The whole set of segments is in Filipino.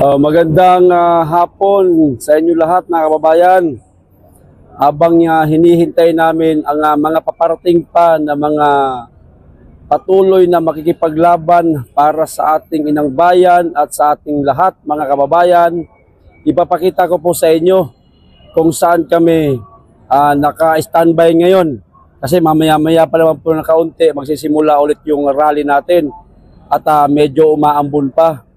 Magandang hapon sa inyo lahat mga kababayan. Habang hinihintay namin ang mga paparating pa na mga patuloy na makikipaglaban para sa ating inang bayan at sa ating lahat mga kababayan, ipapakita ko po sa inyo kung saan kami naka-standby ngayon. Kasi mamaya-maya pa naman po na kaunti magsisimula ulit yung rally natin at medyo umaambon pa.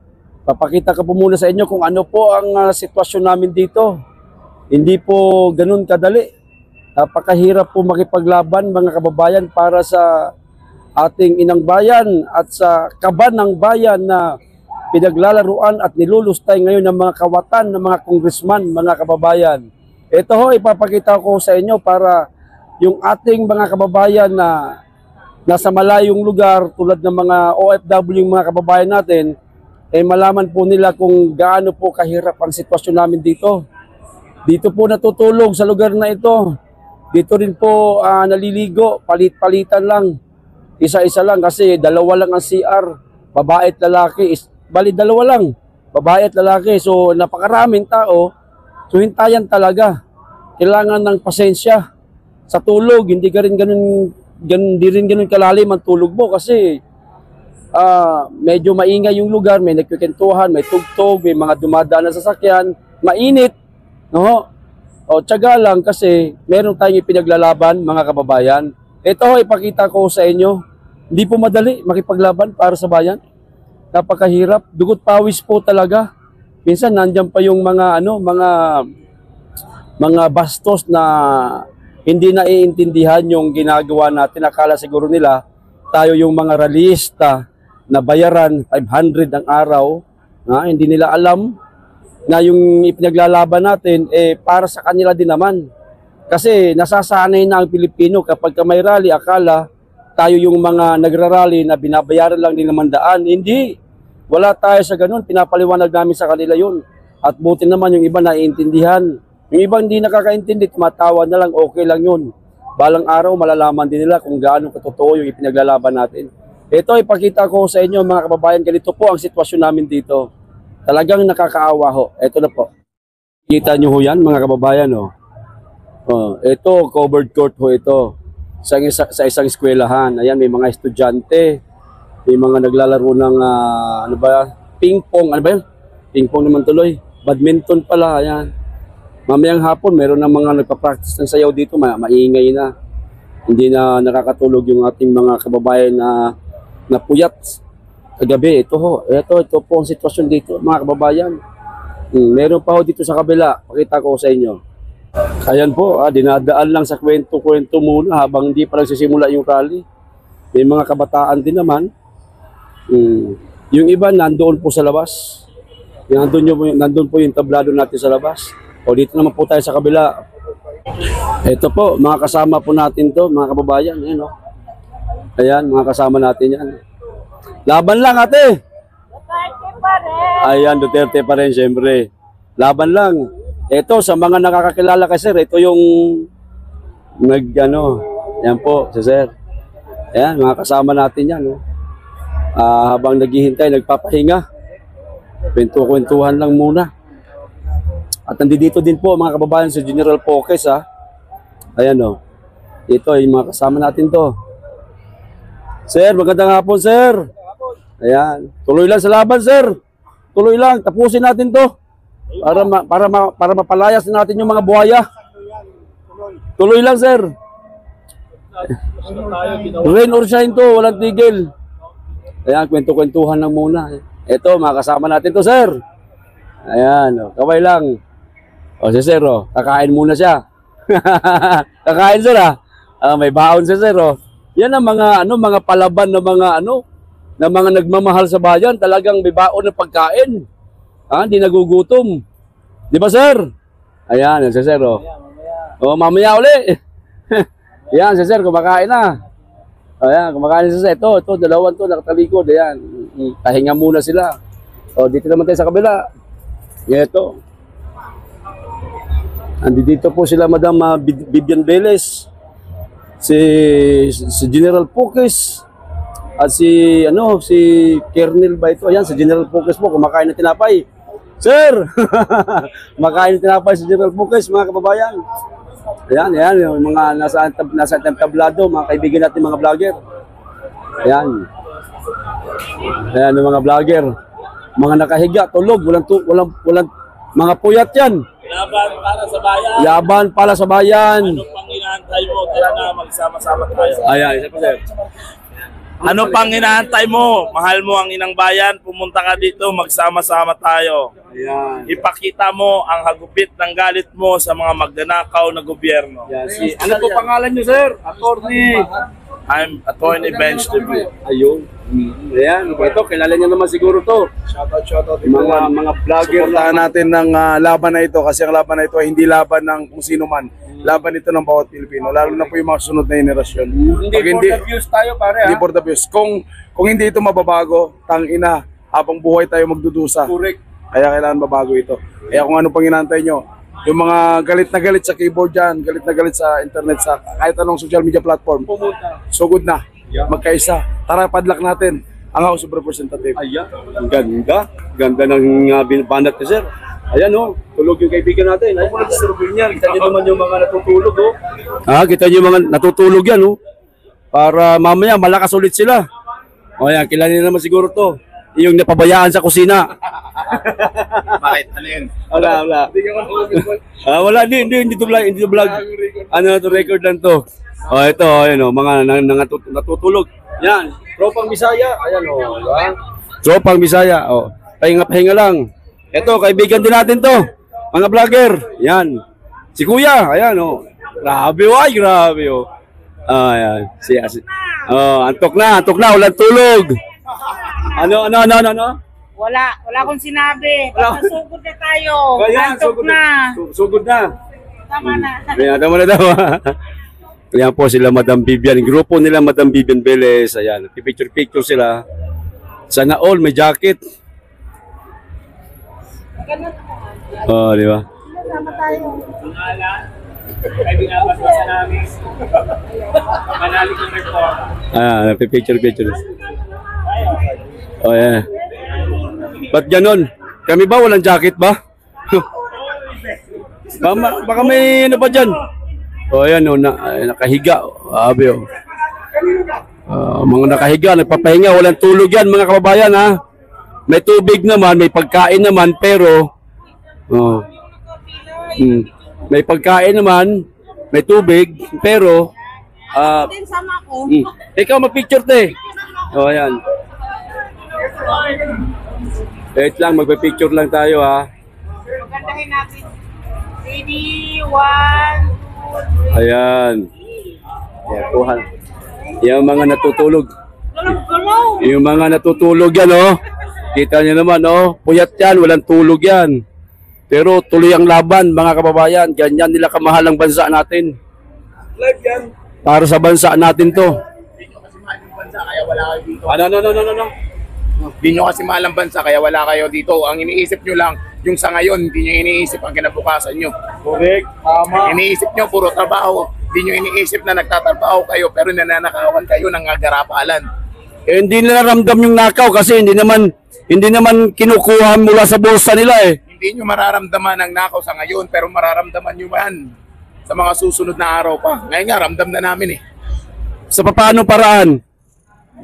Papakita ko po muna sa inyo kung ano po ang sitwasyon namin dito. Hindi po ganun kadali. Napakahirap po makipaglaban mga kababayan para sa ating inang bayan at sa kaban ng bayan na pinaglalaruan at nilulustay ngayon ng mga kawatan ng mga congressman, mga kababayan. Ito ho, ipapakita ko sa inyo para yung ating mga kababayan na nasa malayong lugar tulad ng mga OFW, yung mga kababayan natin, malaman po nila kung gaano po kahirap ang sitwasyon namin dito. Dito po natutulog sa lugar na ito. Dito rin po naliligo, palit-palitan lang. Isa-isa lang kasi dalawa lang ang CR, babae at lalaki. Bali dalawa lang, babae at lalaki. So napakaraming tao, so hintayan talaga. Kailangan ng pasensya sa tulog. Hindi rin ganun kalalim ang tulog mo kasi medyo maingay yung lugar, may nagkikwentuhan, may tugtog, may mga dumadaan na sasakyan, mainit, no? O tiyaga lang kasi meron tayong ipinaglalaban mga kababayan. Ito ipakita ko sa inyo, hindi po madali makipaglaban para sa bayan. Napakahirap, dugot pawis po talaga. Minsan nandiyan pa yung mga bastos na hindi naiintindihan yung ginagawa natin. Akala siguro nila tayo yung mga rallyista na bayaran 500 ang araw, hindi nila alam na yung ipinaglalaban natin para sa kanila din naman. Kasi nasasanay na ang Pilipino kapag may rally, akala tayo yung mga nagrarally na binabayaran lang din naman daan. Hindi, wala tayo sa ganun, pinapaliwanag namin sa kanila yun. At buti naman yung iba naiintindihan. Yung iba hindi nakakaintindi, tumatawa na lang, okay lang yun. Balang araw malalaman din nila kung gaano katotoo yung ipinaglalaban natin. Ito ipakita ko sa inyo mga kababayan, ganito po ang sitwasyon namin dito. Talagang nakakaawa ho. Ito na po. Kita nyo ho yan mga kababayan ho. Ito covered court ho ito. Sa isang eskwelahan. Ayan, may mga estudyante. May mga naglalaro ng ping pong. Ano ba yun? Ping pong naman tuloy. Badminton pala. Ayan. Mamayang hapon, meron ng mga nagpa-practice ng sayaw dito. Maingay na. Hindi na nakakatulog yung ating mga kababayan na puyat kagabi. Ito po ang sitwasyon dito mga kababayan. Meron pa ho dito sa kabila, pakita ko sa inyo. Ayan po, dinadaan lang sa kwento-kwento muna habang hindi pa nagsisimula yung rally. May mga kabataan din naman. Yung iba nandoon po sa labas. Nandun po yung tablado natin sa labas. O dito naman po tayo sa kabila. Ito po, mga kasama po natin to, mga kababayan. Ayan, ayan, mga kasama natin yan. Laban lang, ate! Duterte pa rin! Ayan, Duterte pa rin, siyempre. Laban lang. Ito, sa mga nakakakilala kay sir, ito yung yan po, si sir. Ayan, mga kasama natin yan. Habang naghihintay, nagpapahinga. Kwentuhan lang muna. At nandito din po mga kababayan sa General Poques Ayan Ito yung mga kasama natin to. Sir, magandang hapon sir. Ayan. Tuloy lang sa laban sir. Tuloy lang. Tapusin natin to. Para mapalayas natin yung mga buhaya. Tuloy lang sir. Rain or shine to. Walang tigil. Ayan. Kwento-kwentuhan lang muna. Ito mga kasama natin to sir. Ayan. Kaway lang. Si sir, kakain muna siya. Kakain sir, may baon si sir, Yan ang mga palaban ng mga nagmamahal sa bayan, talagang may baon ng pagkain. Hindi nagugutom. Di ba sir? Ayan, si sir, mamaya uli. Yan, si sir, kumakain na. Ayan, kumakain si sir. Ito, dalawan to, nakatalikod. Ayan, pahinga muna sila. Dito naman tayo sa kabila. Ito. Andito po sila Madam Vivian Velez, si General Poques, at si Kernel ba ito? Ayan, si General Poques po, kumakain ng tinapay. Sir! Makain tinapay si General Bukes, mga kababayan. Ayan, yung mga nasa tablado, mga kaibigan natin mga vlogger. Ayan. Ayan, yung mga vlogger. Mga nakahiga, tulog, walang mga puyat yan. Laban para sa bayan. Laban para sa bayan. Ano pang hinahantay mo? Tara na, magsama-sama tayo. Ayan, isa pa sir. Ano pang hinahantay mo? Mahal mo ang inang bayan, pumunta ka dito, magsama-sama tayo. Ayan. Ipakita mo ang hagupit ng galit mo sa mga magnanakaw na gobyerno. Ayan. Ano po pangalan niyo, sir? Attorney. I'm Attorney Bench TV. Ayun. Ayan, ito, kilala niyo naman siguro to. Shoutout. Mga vlogger Supportahan natin ng laban na ito kasi ang laban na ito ay hindi laban ng kung sino man. Laban ito ng bawat Pilipino, lalo na po yung mga sunod na henerasyon. Hindi for the views tayo, pare, Hindi ha? for the views. Kung hindi ito mababago, tangina, habang buhay tayo magdudusa. Correct. Kaya kailangan mabago ito. Kaya kung ano pang inaantay nyo, yung mga galit na galit sa keyboard dyan, galit na galit sa internet, sa kahit anong social media platform, Pumunta. so good na. Magkaisa. Tara, padlock natin ang House of Representatives. Ayan, ang ganda. Ganda ng banat ni sir. Ayan, oh, tulog yung kaibigan natin. Ayan, kita niyo naman yung mga natutulog, oh. Kita niyo yung mga natutulog yan, oh. Para mamaya malakas ulit sila. O yan, kilala niyo naman siguro to. Yung napabayaan sa kusina. Bakit? Ano yun? Wala. Wala, hindi to vlog. Ano to, record lang to. Ito, ayun, mga natutulog. Yan, tropang Bisaya. Ayan, diba? Tropang Bisaya, pahinga lang. Ito, kaibigan din natin to. Mga vlogger. Yan. Si Kuya, ayan, Grabe, grabe, ayan. Antok na, walang tulog. Ano? Wala akong sinabi. Wala. Sugod na tayo. Ayan, Antok na. Sugod na. Tama na. Ayan, tama na daw. Ayan po sila Madam Vivian. Grupo nila Madam Vivian Velez. Ayan, picture sila. Sana all may jacket. Di ba? Tama tayo. Ay, binabasa namin. Manalig ng report. Picture. Ayan. Ba't ganon? Kami ba walang jacket ba? Baka may ano pa dyan? Ayan, nakahiga. Abi, mga nakahiga, nagpapahinga, walang tulog yan mga kababayan, ha? May tubig naman, may pagkain naman, pero may pagkain naman, may tubig, pero Sama ko. ikaw mag-picture, te. Ayan. Wait lang, magpa-picture lang tayo, ha? Magandahin natin. Ready? 1, 2, 3. Ayan. Ayan, kuhan. Yung mga natutulog. Galaw. Yung mga natutulog yan, Kita niyo naman, Puyat yan, walang tulog yan. Pero tuloy ang laban, mga kababayan. Ganyan nila kamahal ang bansa natin. Live yan. Para sa bansa natin to. Kaya wala kayo dito. Ano? Hindi nyo kasi mahal ang bansa, kaya wala kayo dito. Ang iniisip nyo lang, yung sa ngayon, hindi nyo iniisip ang kinabukasan nyo. Correct. Tama. Iniisip nyo, puro trabaho. Hindi nyo iniisip na nagtatrabaho kayo, pero nananakawan kayo ng agarapalan. Hindi nila ramdam yung nakaw kasi hindi naman kinukuha mula sa bulsa nila, Hindi nyo mararamdaman ang nakaw sa ngayon, pero mararamdaman nyo man sa mga susunod na araw pa. Ngayon nga, ramdam na namin Sa paano paraan?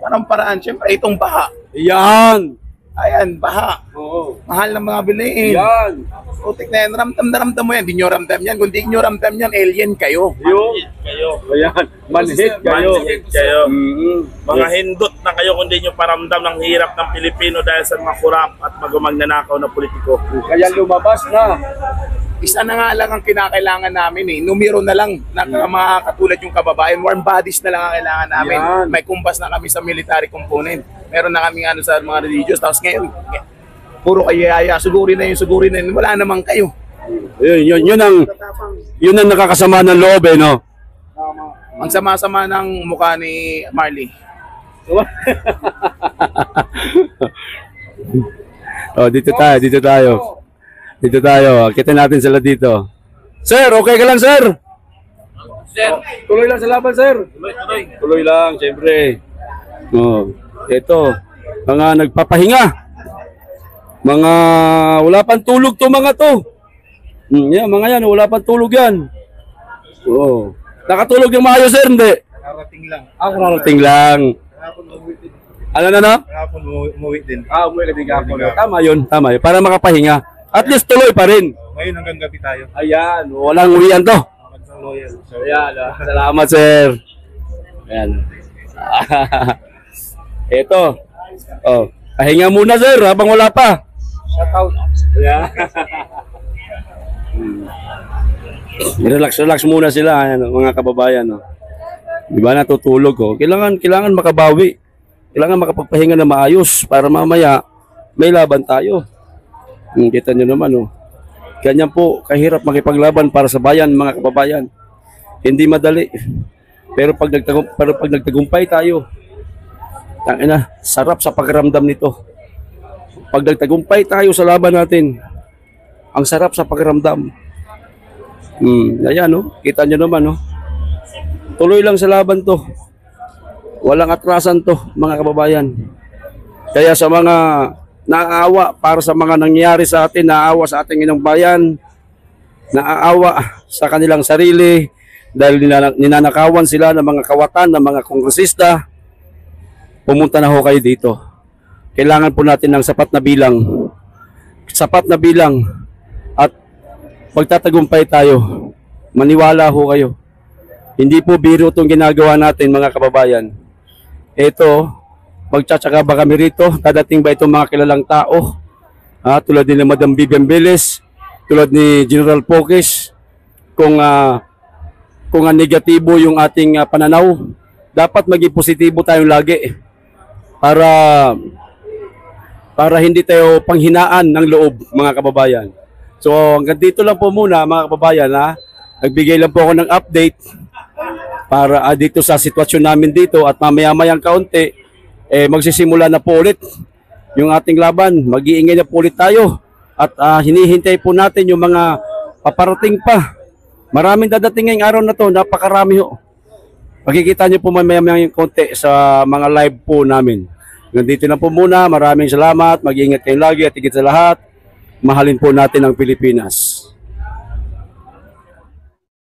Parang paraan, syempre, itong baha. Yan. Ayan, baha. Oo. Mahal ng mga bilihin. Yan. Utik na yan, ramdam mo yan. Hindi nyo ramdam yan. Kung di nyo ramdam yan, alien kayo. Ayan. Manhid kayo. Manhid kayo. Mga Yes. hindot na kayo kung di nyo paramdam ng hirap ng Pilipino dahil sa mga kurap at magnanakaw na politiko. Kaya lumabas na. Isa na nga lang ang kinakailangan namin Numero na lang na mga katulad yung kababayan. Warm bodies na lang ang kailangan namin. Yan. May kumpas na kami sa military component. Meron na kami sa mga religious. Tapos ngayon, puro kayo yaya. Sugurin na yun. Wala naman kayo. Yun ang nakakasama ng loob, no? Ang sama-sama ng mukha ni Marley. Dito tayo. Kita natin sila dito. Sir, okay ka lang, sir? Sir, Tuloy lang sa laban, sir. Tuloy lang, siyempre. Ito, mga nagpapahinga. Mga wala pang tulog to mga to. Yan, mga yan, wala pang tulog yan. Oo. Nakatulog yung maayos, sir, hindi? Karating lang. Ako narating lang. Kahapon umuwi din. Ano na? Kahapon umuwi din. Umuwi ka din kahapon. Tama yun, tama yun. Para makapahinga. At least tuloy pa rin. Ngayon hanggang gabi tayo. Ayan, walang uwian to. Magsang loyal. So, Ayan, salamat, sir. Ayan. Ito. Oh, pahinga muna, sir, habang wala pa. shout out. Yeah. Relax muna sila, ano, mga kababayan, no. Di ba natutulog ko? Kailangan makabawi. Kailangan makapagpahinga na maayos para mamaya may laban tayo. Kita nyo naman, no. Ganyan po kahirap makipaglaban para sa bayan, mga kababayan. Hindi madali. Pero pag nagtagumpay tayo, tangina, sarap sa pakiramdam nito. Pag nagtagumpay tayo sa laban natin, ang sarap sa pakiramdam. Ayan, no? Kita nyo naman, no? Tuloy lang sa laban to. Walang atrasan to, mga kababayan. Kaya sa mga naaawa para sa mga nangyayari sa atin, naaawa sa ating inang bayan, naaawa sa kanilang sarili, dahil ninanakawan sila ng mga kawatan, ng mga kongresista, pumunta na ho kayo dito. Kailangan po natin ng sapat na bilang at pagtatagumpay tayo. Maniwala ho kayo. Hindi po biro itong ginagawa natin, mga kababayan. Ito, magtsatsaga ba kami rito? Dadating ba itong mga kilalang tao? Tulad ni Madam Vivian Velez, tulad ni General Pokes, kung negatibo yung ating pananaw, dapat maging positibo tayong lagi para hindi tayo panghinaan ng loob, mga kababayan. So hanggang dito lang po muna, mga kababayan, nagbigay lang po ako ng update para dito sa sitwasyon namin dito, at mamaya-mayang kaunti magsisimula na po ulit yung ating laban. Mag-iingay na po ulit tayo at hinihintay po natin yung mga paparating pa. Maraming dadating ngayong araw na to, napakarami ho. Makikita nyo po mamaya-mayang kaunti sa mga live po namin. Nandito na po muna, maraming salamat, mag-iingat kayo lagi at higit sa lahat, mahalin po natin ang Pilipinas.